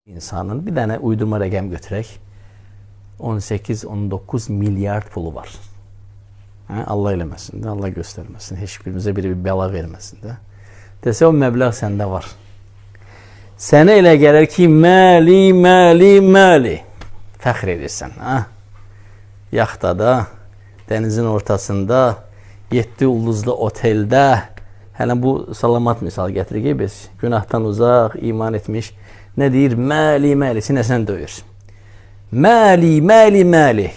İnsanın bir tane uydurma rəqəm götürək. 18-19 milyard pulu var. Allah eləməsin də, Allah göstərməsin. Heç birimizə biri bir bəla verməsin də. Desə o məbləğ səndə var. Sənə elə gəlir ki, məli. Fəxr edirsən. Yaxtada, dənizin ortasında, 7 ulduzlu oteldə, hələ bu salamat misal gətirir ki, biz günahdan uzaq, iman etmiş, nə deyir? Məli, sinəsindən döyür. Məli,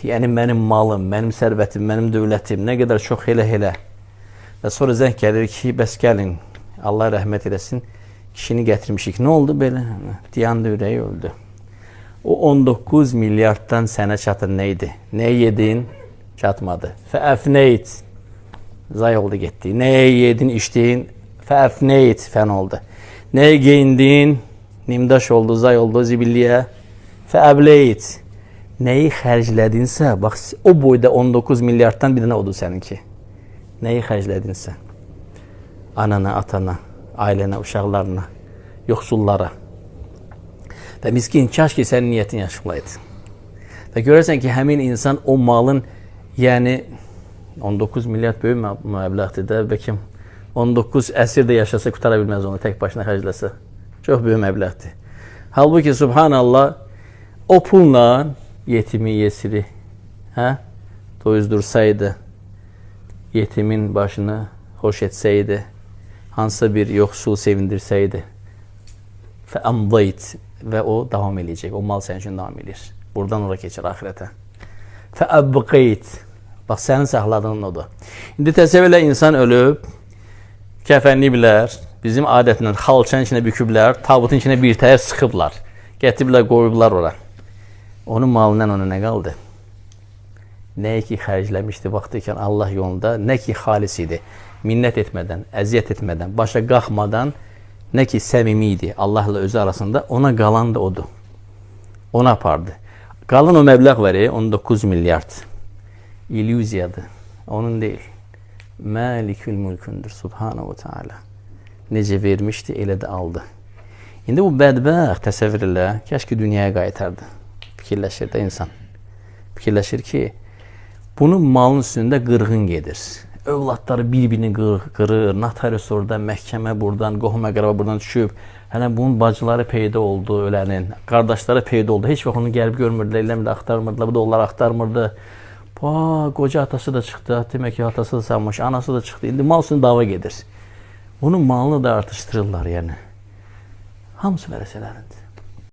yəni mənim malım, mənim sərvətim, mənim dövlətim, nə qədər çox elə. Və sonra zəng gəlir ki, bəs gəlin, Allah rəhmət eləsin, kişini gətirmişik. Nə oldu belə? Diyandı, ürəyi öldü. O 19 milyarddan sənə çatır nə idi? Nə yedin? Çatmadı. Fəəfneyt. Zay oldu, getdi. Nəyə yedin, içdin? Fəəfneyt. Fən oldu. Nəyə geyindin? Nimdaş oldu, zay oldu, zibilliyə. Fəəbleyt. Nəyi xərclədinsə, bax, o boyda 19 milyarddan bir dənə odur səninki. Nəyi xərclədinsə? Anana, atana, ailənə, uşaqlarına, yoxsullara. Və miskin, kaş ki, sənin niyyətin yaşıqlaydı. Və görərsən ki, həmin insan o malın, yəni 19 milyard böyük məbləğdir də, bəlkə 19 əsr də yaşasa qutara bilməz onu, tək başına xərcləsə. Çox böyük məbləğdir. Halbuki, subhanallah, o pulla yetimi, yesiri doyuzdursaydı, yetimin başını xoş etsəydi, hansısa bir yoxsul sevindirsəydi, fəəmdayt və o davam eləyəcək. O mal sənin üçün davam edir. Buradan ora keçir axirətə. Fəəbqeyt. Bax, sənin saxladığın odur. İndi təsəvvürlə insan ölüb, kəfənliyiblər, bizim adətlə xalçanın içine büküblər, tabutun içine bir təhər sıxıblar, gətiriblər, qoyublar ora. Onun malından ona nə qaldı? Nəyə ki xərcləmişdi vaxtı Allah yolunda, nə ki xalis idi, minnət etmədən, əziyyət etmədən, başa qalxmadan, nə ki səmimi idi Allahla özü arasında, ona qalan da odur. Ona apardı. Qalan o məbləğ var, 19 milyard. İllüziyadır. Onun deyil. Məlikül mülkündür. Subhanahu Teala. Necə vermişdi, elə də aldı. İndi bu bədbəxt təsəvvür elə, kəşki dünyaya qaytardı. Fikirləşir də insan. Fikirləşir ki, bunun malın üstündə qırğın gedir. Övladları bir-birini qırır, notarius orada, məhkəmə buradan, qohum-əqrəba buradan düşüb. Hələ bunun bacıları peyda oldu, ölənin, qardaşları peyda oldu. Heç vaxt onu gəlib görmürdülər, eləmir, axtarmırdılar, bu da onları axtarmırdı. Qoca atası da çıxdı, demək ki, atası da sanmış, anası da çıxdı. İndi mal üstündə dava gedir. Onun malını da artışdırırlar, yəni. Hamısı vərəsələrindir.